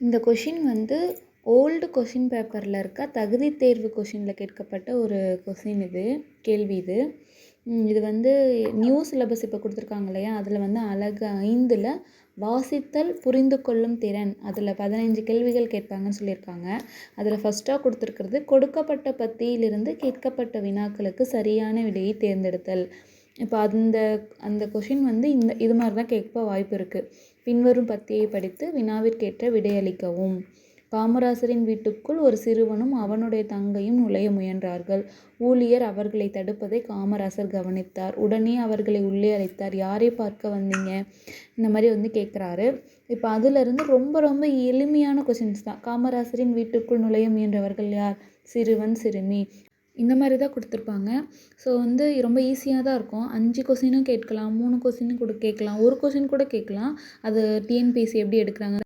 இந்த கொஷின் வந்து old question பேப்பரில் இருக்க தகுதி தேர்வு கொஷினில் கேட்கப்பட்ட ஒரு கொஷின் இது, கேள்வி இது. இது வந்து நியூ சிலபஸ் இப்போ கொடுத்துருக்காங்க இல்லையா, அதில் வந்து அழகு 5ல் வாசித்தல் புரிந்து கொள்ளும் திறன், அதில் 15 கேள்விகள் கேட்பாங்கன்னு சொல்லியிருக்காங்க. அதில் ஃபஸ்ட்டாக கொடுத்துருக்கிறது கொடுக்கப்பட்ட பத்தியிலிருந்து கேட்கப்பட்ட வினாக்களுக்கு சரியான விடையை தேர்ந்தெடுத்தல். இப்போ அந்த கொஷின் வந்து இது மாதிரி தான் கேட்க வாய்ப்பு இருக்குது. பின்வரும் பத்தியை படித்து வினாவிற்கேற்ற விடையளிக்கவும். காமராசரின் வீட்டுக்குள் ஒரு சிறுவனும் அவனுடைய தங்கையும் நுழைய முயன்றார்கள். ஊழியர் அவர்களை தடுப்பதை காமராசர் கவனித்தார். உடனே அவர்களை உள்ளே அழைத்தார். யாரை பார்க்க வந்தீங்க? இந்த மாதிரி வந்து கேட்குறாரு. இப்போ அதிலிருந்து ரொம்ப ரொம்ப எளிமையான கொஷின்ஸ் தான். காமராசரின் வீட்டுக்குள் நுழைய முயன்றவர்கள் யார்? சிறுவன், சிறுமி. இந்த மாதிரி தான் கொடுத்துருப்பாங்க. ஸோ வந்து ரொம்ப ஈஸியாக தான் இருக்கும். 5 கொஷினும் கேட்கலாம், 3 கொஷினும் கூட கேட்கலாம், ஒரு கொஷின் கூட கேட்கலாம். அது டிஎன்பிஎஸ்சி எப்படி எடுக்கிறாங்க